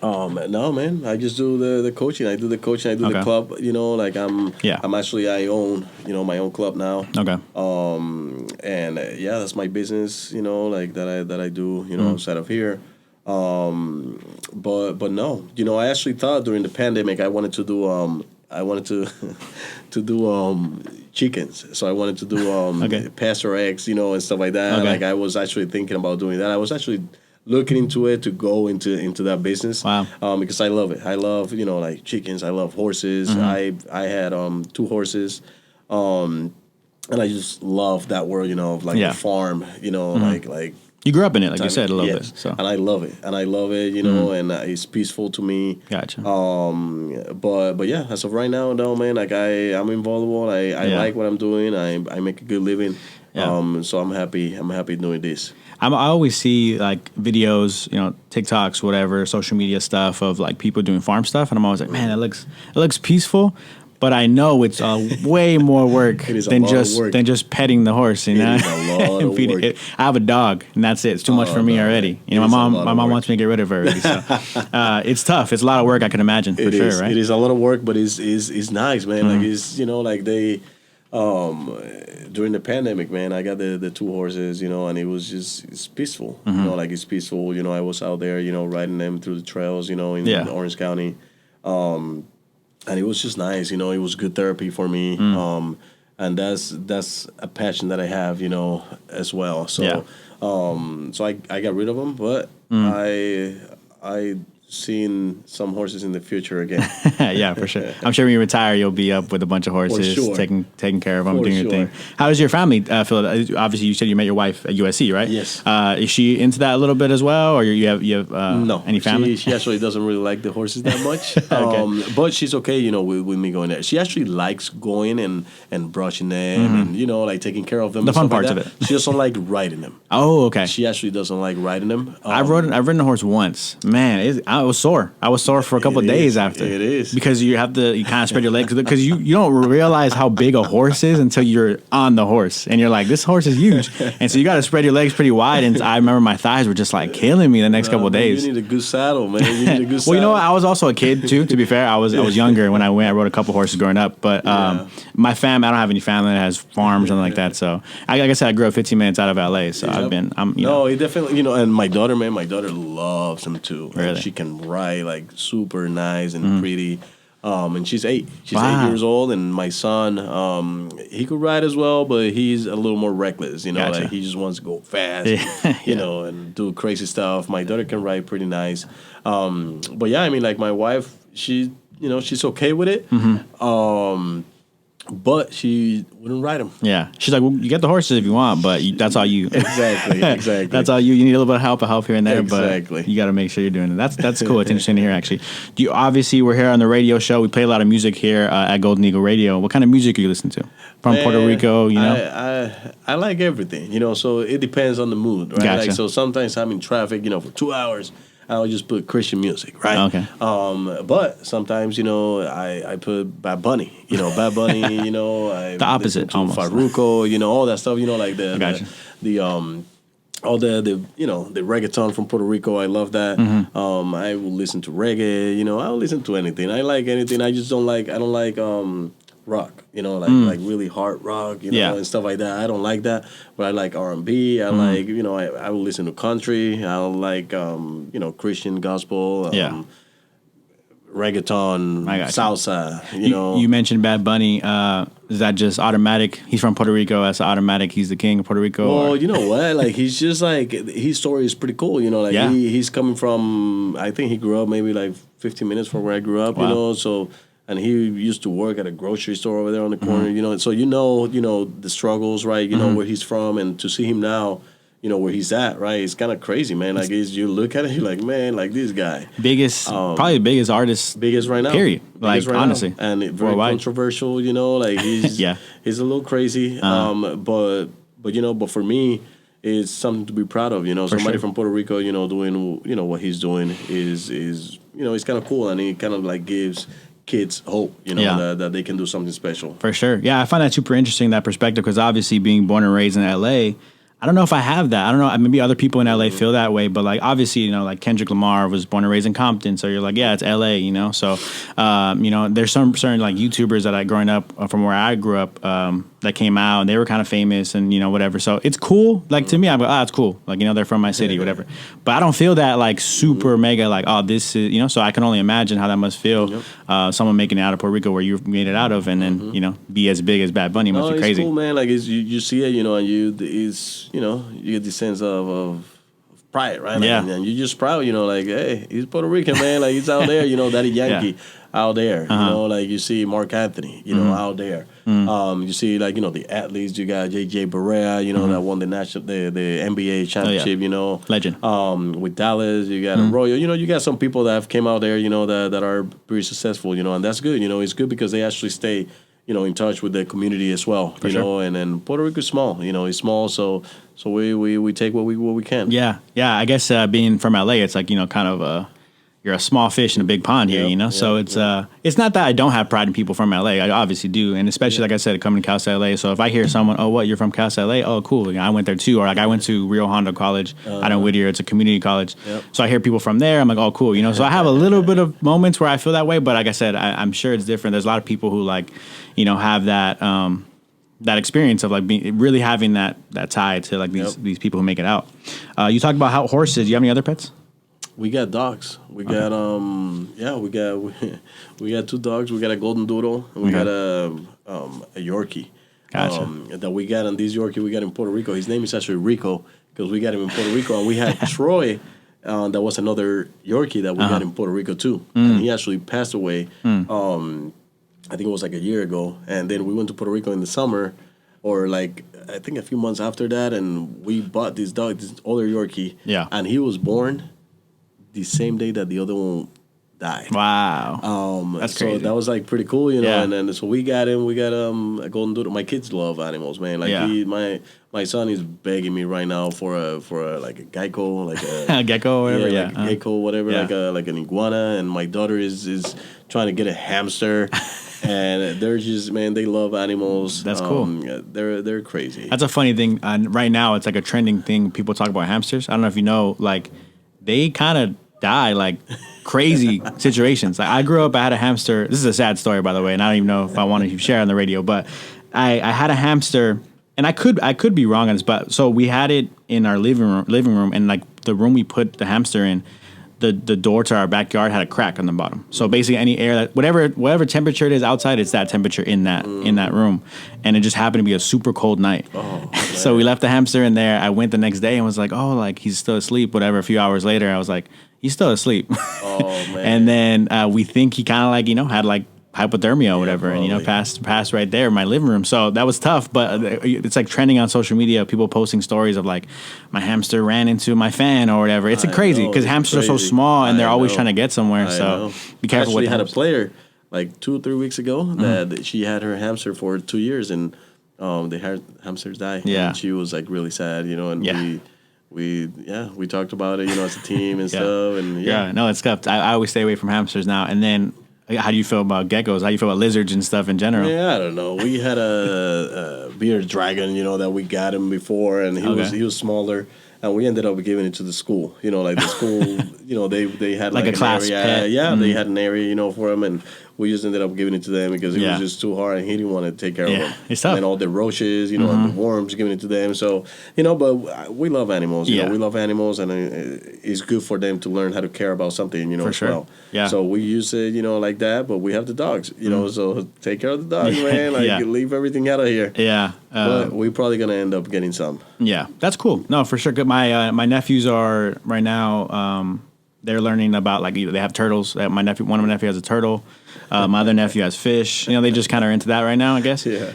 no, man. I just do the coaching. I do the coaching. I do the club. Like I'm actually I own my own club now. Okay. And that's my business. Like that I do. Outside of here. But no. I actually thought during the pandemic I wanted to do to do chickens. So I wanted to do pasture eggs. And stuff like that. Like I was actually thinking about doing that. I was actually looking into it to go into that business. Wow. Because I love it. I love, like chickens. I love horses. Mm-hmm. I had 2 horses. And I just love that world, of like a farm, mm-hmm. like you grew up in it, like you said, a little bit. So. And I love it. Mm-hmm. And it's peaceful to me. Gotcha. But yeah, as of right now, though, man, like I'm in volleyball. I like what I'm doing. I make a good living. Yeah. So I'm happy doing this. I always see like videos, TikToks, whatever, social media stuff of like people doing farm stuff, and I'm always like, man, it looks peaceful, but I know it's way more work than just petting the horse. It is a lot of work. I have a dog, and that's it. It's too much for me already. My mom wants me to get rid of her already. So it's tough. It's a lot of work. I can imagine for sure. Right? It is a lot of work, but it's nice, man. Mm-hmm. Like it's like they. During the pandemic, man, I got the 2 horses, and it was it's peaceful. Mm-hmm. Like it's peaceful. I was out there, riding them through the trails, in Orange County, and it was just nice. It was good therapy for me. And that's a passion that I have, as well. So, so I got rid of them, but I seen some horses in the future again. Yeah, for sure. I'm sure when you retire, you'll be up with a bunch of horses, taking care of them, doing your thing. How does your family feel? Obviously, you said you met your wife at USC, right? Yes. Is she into that a little bit as well, or you have no, any family? She actually doesn't really like the horses that much. But she's okay, with me going there. She actually likes going and brushing them and like taking care of them. The fun parts of it. She doesn't like riding them. Oh, okay. She actually doesn't like riding them. I've ridden a horse once. Man, I was sore. I was sore for a couple of days after. It is. Because you kind of spread your legs. Because you don't realize how big a horse is until you're on the horse. And you're like, this horse is huge. And so you got to spread your legs pretty wide. And I remember my thighs were just like killing me the next couple of days. You need a good saddle, man. You need a good saddle. Well, you know what? I was also a kid, too, to be fair. I was younger when I went. I rode a couple horses growing up. But my family, I don't have any family that has farms or something like that. So, like I said, I grew up 15 minutes out of LA. So it definitely, and my daughter, man, loves them, too. Really? She can ride like super nice and pretty. And she's 8. She's 8 years old, and my son, he could ride as well, but he's a little more reckless. Gotcha. Like he just wants to go fast, and do crazy stuff. My daughter can ride pretty nice. But yeah, I mean, like my wife, she's okay with it. Mm-hmm. But she wouldn't ride them. Yeah. She's like, well, you get the horses if you want, but that's all you. Exactly. That's all you. You need a little bit of help here and there, exactly. But you got to make sure you're doing it. That's cool. It's interesting to hear, actually. Obviously, we're here on the radio show. We play a lot of music here at Golden Eagle Radio. What kind of music are you listening to? From Puerto Rico, I like everything, so it depends on the mood, right? Gotcha. Like, so sometimes I'm in traffic, for 2 hours. I'll just put Christian music, right? Okay. But sometimes, I put Bad Bunny. Bad Bunny, I the opposite, to almost. Farruko, all that stuff, like Gotcha. all the reggaeton from Puerto Rico. I love that. Mm-hmm. I will listen to reggae, I'll listen to anything. I like anything. I just don't like rock, like really hard rock, and stuff like that. I don't like that, but I like R&B. I like, I will listen to country. I like, Christian gospel, reggaeton, salsa. You mentioned Bad Bunny. Is that just automatic? He's from Puerto Rico. That's automatic. He's the king of Puerto Rico. Well, you know what? Like he's just like his story is pretty cool. He's coming from. I think he grew up maybe like 15 minutes from where I grew up. Wow. So. And he used to work at a grocery store over there on the corner, so the struggles, right? Where he's from, and to see him now, where he's at, right? It's kind of crazy, man. Like, you look at it, you're like, man, like this guy. Probably the biggest artist. Biggest right now. Period. Like, right honestly. Now. And very controversial, like he's he's a little crazy. But for me, it's something to be proud of, Somebody from Puerto Rico, doing, what he's doing is it's kind of cool, and it kind of like gives kids hope, that they can do something special. For sure. Yeah, I find that super interesting, that perspective, because obviously being born and raised in LA, I don't know if I have that. I don't know. Maybe other people in LA feel that way, but like obviously, like Kendrick Lamar was born and raised in Compton, so you're like, yeah, it's LA, So, there's some certain like YouTubers that I growing up from where I grew up that came out and they were kind of famous and whatever. So it's cool. Like to me, I'm like, it's cool. Like they're from my city, whatever. But I don't feel that like super mega like this is So I can only imagine how that must feel. Someone making it out of Puerto Rico where you made it out of, and then be as big as Bad Bunny must be crazy. It's cool, man. Like you see it, and you get this sense of pride, right? Like, and you're just proud, like, hey, he's Puerto Rican, man. Like, he's out there, Daddy Yankee out there. Like you see Mark Anthony, out there. You see, like, the athletes. You got J.J. Barea, that won the NBA championship, legend. With Dallas, you got Arroyo. You got some people that have came out there, that are pretty successful, and that's good. It's good because they actually stay, in touch with the community as well, sure. And then Puerto Rico is small, it's small, so we take what we can. Yeah. I guess being from LA, it's like kind of you're a small fish in a big pond here, So it's not that I don't have pride in people from LA. I obviously do, and especially like I said, coming to Cal State LA. So if I hear someone, oh, what, you're from Cal State LA? Oh, cool. I went there too, or like I went to Rio Hondo College out in Whittier. It's a community college. So I hear people from there. I'm like, oh, cool. So I have a little bit of moments where I feel that way, but like I said, I'm sure it's different. There's a lot of people who like, have that that experience of like really having that tie to like these people who make it out. You talked about how horses. Do you have any other pets? We got dogs. We got we got 2 dogs. We got a golden doodle and we got a Yorkie. Gotcha. That we got, and this Yorkie we got in Puerto Rico. His name is actually Rico because we got him in Puerto Rico, and we had Troy. That was another Yorkie that we got in Puerto Rico too, and he actually passed away. I think it was like a year ago, and then we went to Puerto Rico in the summer, or like I think a few months after that, and we bought this dog, this older Yorkie, and he was born the same day that the other one died. Wow. That's crazy. So that was like pretty cool, and then so we got him. We got a golden doodle. My kids love animals, man. Like my son is begging me right now for a like a gecko, like a gecko, whatever. Like a gecko, whatever, like an iguana. And my daughter is trying to get a hamster. And they're just, man, they love animals. That's cool. They're crazy. That's a funny thing. Right now, it's like a trending thing. People talk about hamsters. I don't know if you know, like they kind of die like crazy situations. Like I grew up, I had a hamster. This is a sad story, by the way, and I don't even know if I want to share it on the radio, but I had a hamster, and I could be wrong on this, but so we had it in our living room, and like the room we put the hamster in, the door to our backyard had a crack on the bottom. So basically any air that whatever temperature it is outside, it's that temperature in that room. And it just happened to be a super cold night. Oh, so we left the hamster in there. I went the next day and was like, oh, like he's still asleep, whatever. A few hours later, I was like, he's still asleep. Oh, man. And then we think he kind of like, had like hypothermia or whatever, probably. And passed right there in my living room. So that was tough, but it's like trending on social media, people posting stories of like my hamster ran into my fan or whatever. It's crazy because hamsters are so small and they're always trying to get somewhere. So be careful. We had a player like 2 or 3 weeks ago that she had her hamster for 2 years, and the hamsters died. Yeah, and she was like really sad, and we talked about it, as a team and stuff. And no, it's tough. I always stay away from hamsters now. And then, how do you feel about geckos? How do you feel about lizards and stuff in general? Yeah, I don't know. We had a bearded dragon, that we got him before, and he was smaller, and we ended up giving it to the school. Like the school, they had like a class area. Pet. Yeah, they had an area, for him, and we just ended up giving it to them because it was just too hard, and he didn't want to take care of them. It's tough. And all the roaches, and the worms, giving it to them. So, but we love animals. We love animals, and it's good for them to learn how to care about something, for as sure. well. Yeah. So we use it, like that, but we have the dogs, so take care of the dogs, man. Like, leave everything out of here. Yeah. But we're probably going to end up getting some. Yeah, that's cool. No, for sure. Good. My nephews are right now, they're learning about like they have turtles. One of my nephew has a turtle. My other nephew has fish. They just kind of are into that right now, I guess. Yeah.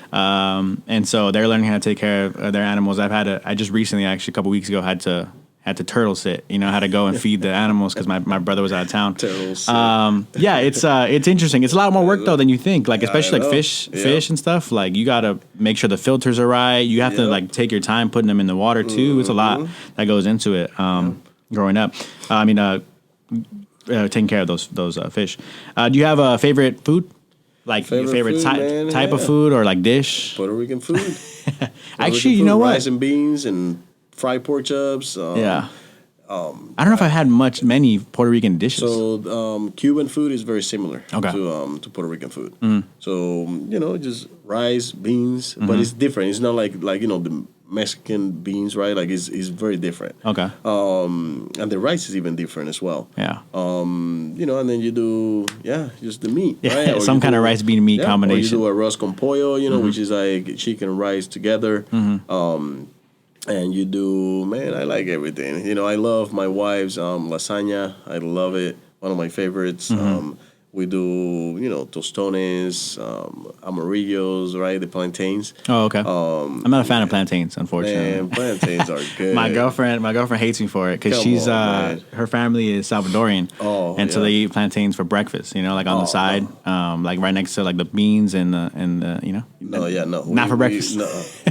And so they're learning how to take care of their animals. I just recently, actually, a couple weeks ago, had to turtle sit. Had to go and feed the animals because my brother was out of town. Turtle sit. Yeah, it's interesting. It's a lot more work though than you think. Like especially like fish and stuff. Like you gotta make sure the filters are right. You have to like take your time putting them in the water too. It's a lot that goes into it. Growing up, taking care of those fish. Do you have a favorite food? Like favorite food, type of food or like dish? Puerto Rican food. Actually, you know what? Rice and beans and fried pork chops. I don't know if I've had many Puerto Rican dishes. So Cuban food is very similar to Puerto Rican food. Mm. So just rice, beans, but it's different. It's not like the Mexican beans, right? Like it's very different. Okay. And the rice is even different as well. Yeah. And then you do just the meat. Yeah. Right? Some kind of rice bean meat combination. Or you do arroz con pollo, which is like chicken and rice together. And you do, man, I like everything. I love my wife's lasagna. I love it. One of my favorites. We do, tostones, amarillos, right? The plantains. Oh, okay. I'm not a fan of plantains, unfortunately. Man, plantains are good. My girlfriend hates me for it because she's her family is Salvadorian, so they eat plantains for breakfast. Like on the side, like right next to like the beans and the not for breakfast.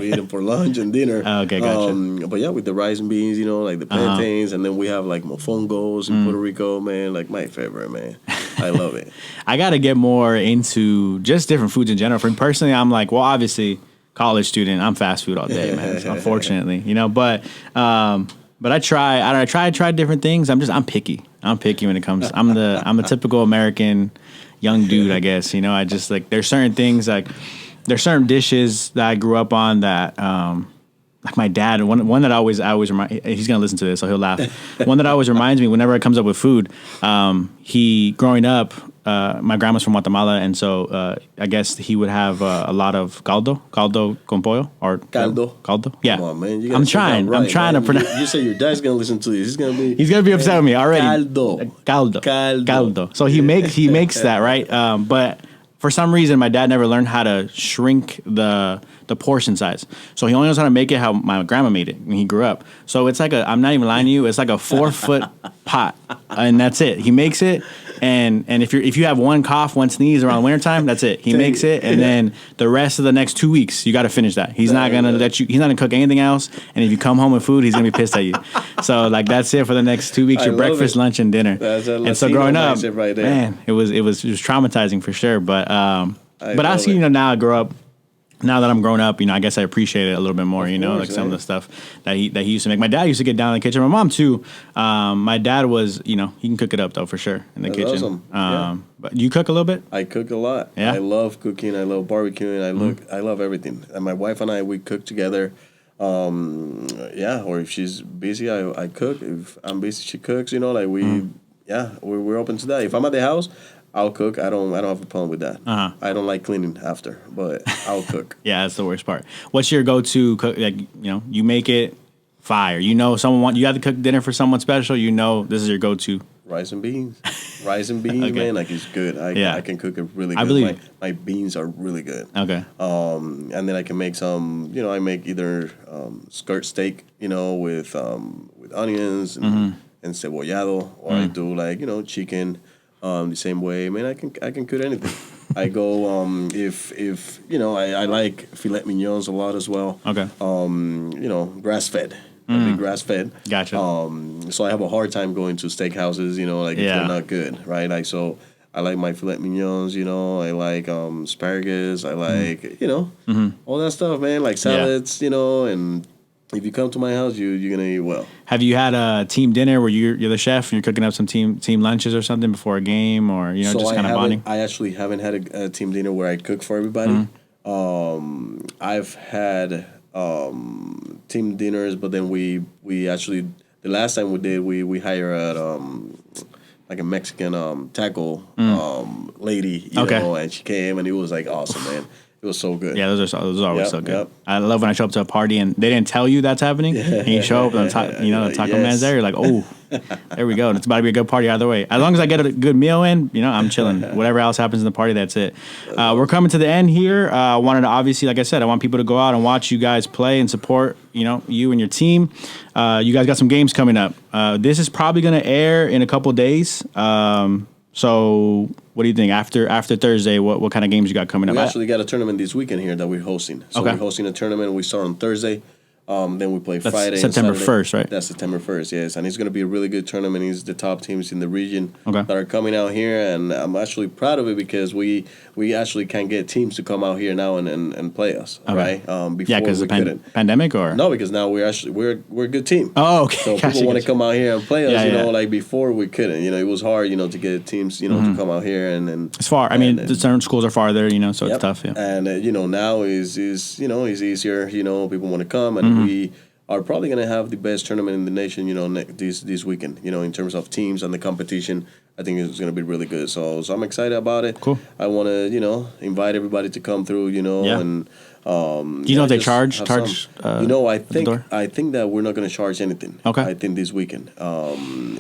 We eat them for lunch and dinner. Okay, gotcha. But with the rice and beans, like the plantains, and then we have like mofongos in Puerto Rico, man. Like my favorite, man. I love it. I got to get more into just different foods in general. For me personally, I'm like, well, obviously, college student, I'm fast food all day, man. So unfortunately, but I try different things. I'm picky. I'm picky when it comes. I'm a typical American young dude, I guess. I just like there's certain things like there's certain dishes that I grew up on that. Like my dad, one that I always remind, he's gonna listen to this, so he'll laugh. One that always reminds me whenever it comes up with food. He growing up, my grandma's from Guatemala, and so I guess he would have a lot of caldo con pollo or caldo. Yeah, come on, man. I'm trying to pronounce. You say your dad's gonna listen to this. He's gonna be upset with me already. Caldo. So he makes that right, but. For some reason, my dad never learned how to shrink the portion size. So he only knows how to make it how my grandma made it when he grew up. So it's like I'm not even lying to you, it's like a 4-foot pot. And that's it. He makes it. And if you have one cough, one sneeze around wintertime, that's it. He makes it, and then the rest of the next 2 weeks, you got to finish that. He's not gonna let you. He's not gonna cook anything else. And if you come home with food, he's gonna be pissed at you. So like that's it for the next 2 weeks. Your breakfast, lunch, and dinner. And so growing up, right there. Man, it was traumatizing for sure. But I see now I grow up. Now that I'm grown up, I guess I appreciate it a little bit more, like some of the stuff that he used to make. My dad used to get down in the kitchen. My mom too. My dad was, he can cook it up though for sure in the kitchen. Awesome. But you cook a little bit? I cook a lot. Yeah. I love cooking. I love barbecuing. I love everything. And my wife and I, we cook together. Or if she's busy, I cook. If I'm busy, she cooks. We're open to that. If I'm at the house, I'll cook. I don't have a problem with that. I don't like cleaning after, but I'll cook. Yeah, that's the worst part. What's your go-to cook? Like, you make it fire. Someone you have to cook dinner for someone special. This is your go-to. Rice and beans, okay. Man. Like it's good. I can cook it really good. I believe my beans are really good. Okay. And then I can make some. I make either skirt steak. With onions and cebollado, or I do chicken. The same way, man. I can cook anything. I go if I like filet mignons a lot as well. Okay. Grass fed. Grass fed. Gotcha. So I have a hard time going to steakhouses. If they're not good, right? So I like my filet mignons. I like asparagus. I like all that stuff, man. Like salads. And if you come to my house, you're gonna eat well. Have you had a team dinner where you're the chef and you're cooking up some team lunches or something before a game, or just kind of bonding? I actually haven't had a team dinner where I cook for everybody. I've had team dinners, but then we actually the last time we did we hired like a Mexican taco lady, and she came and it was like awesome, man. It was so good. Yeah, those are always so good. Yep. I love when I show up to a party and they didn't tell you that's happening, and you show up and the taco man's there. You're like, oh, There we go. It's about to be a good party either way. As long as I get a good meal in, I'm chilling. Whatever else happens in the party, that's it. We're coming to the end here. I wanted to obviously, like I said, I want people to go out and watch you guys play and support, you and your team. You guys got some games coming up. This is probably going to air in a couple days. So what do you think after Thursday? What kind of games you got coming up? We actually got a tournament this weekend here that we're hosting. So we're hosting a tournament. We start on Thursday. Then we play Friday September and Saturday. 1st, right? That's September 1st, yes. And it's going to be a really good tournament. It's the top teams in the region that are coming out here. And I'm actually proud of it because we actually can get teams to come out here now and play us, right? Before because we couldn't. Pandemic or? No, because now we're a good team. Oh, okay. So people want to come out here and play us, like before we couldn't. It was hard, to get teams, to come out here. And it's far. I mean, certain schools are farther, so it's tough, yeah. And, now is is easier, people want to come. And we are probably going to have the best tournament in the nation, this weekend, in terms of teams and the competition. I think it's going to be really good. So I'm excited about it. Cool. I want to, invite everybody to come through, and do you know if they charge? I think that we're not going to charge anything. Okay. I think this weekend.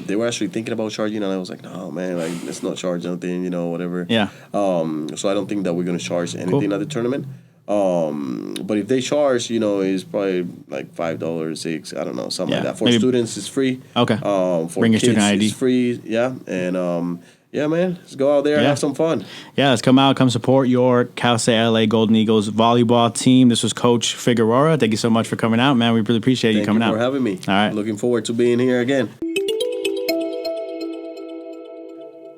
They were actually thinking about charging, and I was like, no, man, let's not charge anything, whatever. Yeah. So I don't think that we're going to charge anything at the tournament. But if they charge, it's probably like $5, $6, I don't know, something like that. For students, it's free. Okay. For Bring your kids, student ID. It's free. Yeah. And yeah, man, let's go out there and have some fun. Yeah, let's come out, come support your Cal State LA Golden Eagles volleyball team. This was Coach Figueroa. Thank you so much for coming out, man. We really appreciate you coming out. Thank you for having me. All right. Looking forward to being here again.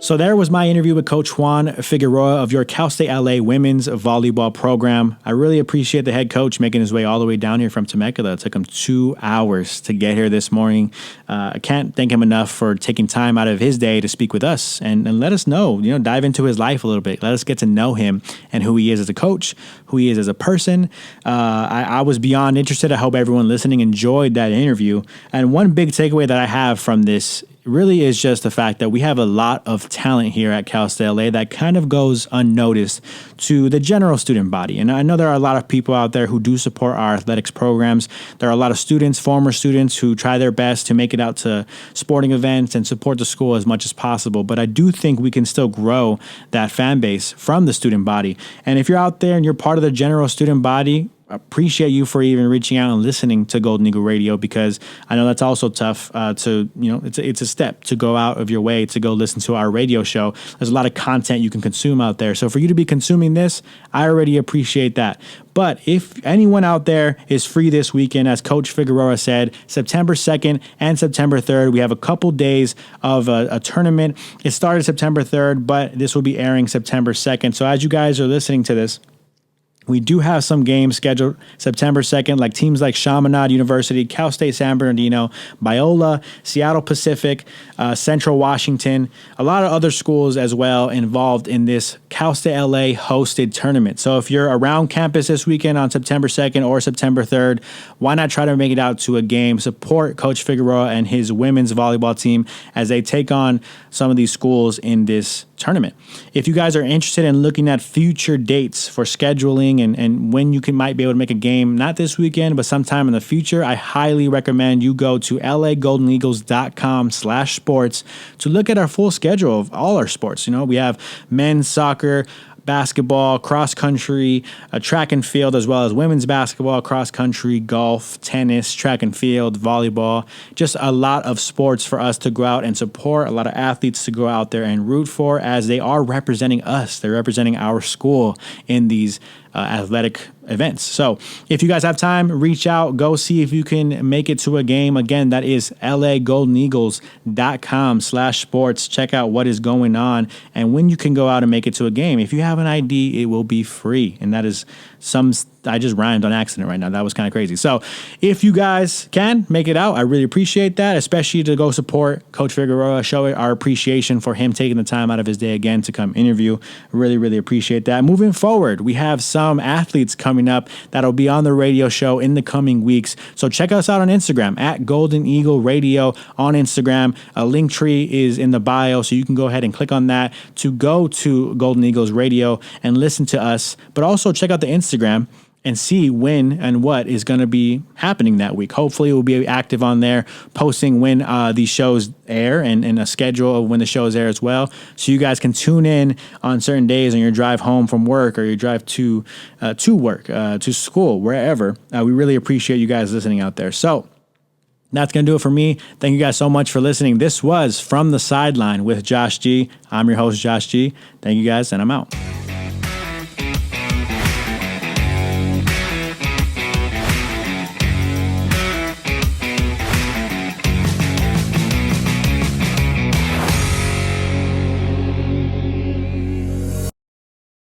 So there was my interview with Coach Juan Figueroa of your Cal State LA women's volleyball program. I really appreciate the head coach making his way all the way down here from Temecula. It took him 2 hours to get here this morning. I can't thank him enough for taking time out of his day to speak with us and let us know, dive into his life a little bit. Let us get to know him and who he is as a coach, who he is as a person. I was beyond interested. I hope everyone listening enjoyed that interview. And one big takeaway that I have from this really is just the fact that we have a lot of talent here at Cal State LA that kind of goes unnoticed to the general student body. And I know there are a lot of people out there who do support our athletics programs. There are a lot of students, former students, who try their best to make it out to sporting events and support the school as much as possible. But I do think we can still grow that fan base from the student body. And if you're out there and you're part of the general student body, appreciate you for even reaching out and listening to Golden Eagle Radio, because I know that's also tough it's a step to go out of your way to go listen to our radio show. There's a lot of content you can consume out there. So for you to be consuming this, I already appreciate that. But if anyone out there is free this weekend, as Coach Figueroa said, September 2nd and September 3rd, we have a couple days of a tournament. It started September 3rd, but this will be airing September 2nd. So as you guys are listening to this, we do have some games scheduled September 2nd, like teams like Chaminade University, Cal State San Bernardino, Biola, Seattle Pacific, Central Washington, a lot of other schools as well involved in this Cal State LA hosted tournament. So if you're around campus this weekend on September 2nd or September 3rd, why not try to make it out to a game? Support Coach Figueroa and his women's volleyball team as they take on some of these schools in this tournament. If you guys are interested in looking at future dates for scheduling and when you might be able to make a game, not this weekend, but sometime in the future, I highly recommend you go to lagoldeneagles.com/sports to look at our full schedule of all our sports. We have men's soccer, basketball, cross country, track and field, as well as women's basketball, cross country, golf, tennis, track and field, volleyball. Just a lot of sports for us to go out and support, a lot of athletes to go out there and root for, as they are representing us. They're representing our school in these athletic events. So if you guys have time, reach out, go see if you can make it to a game. Again, that is lagoldeneagles.com/sports. Check out what is going on and when you can go out and make it to a game. If you have an ID, it will be free. And that is I just rhymed on accident right now. That was kind of crazy. So if you guys can make it out, I really appreciate that, especially to go support Coach Figueroa, show our appreciation for him taking the time out of his day again to come interview. Really, really appreciate that. Moving forward, we have some athletes coming up that'll be on the radio show in the coming weeks. So check us out on Instagram at Golden Eagle Radio on Instagram. A link tree is in the bio, so you can go ahead and click on that to go to Golden Eagles Radio and listen to us. But also check out the Instagram and see when and what is going to be happening that week. Hopefully we'll be active on there, posting when these shows air and a schedule of when the shows air as well. So you guys can tune in on certain days on your drive home from work or your drive to work, to school, wherever. We really appreciate you guys listening out there. So that's going to do it for me. Thank you guys so much for listening. This was From the Sideline with Josh G. I'm your host, Josh G. Thank you guys, and I'm out.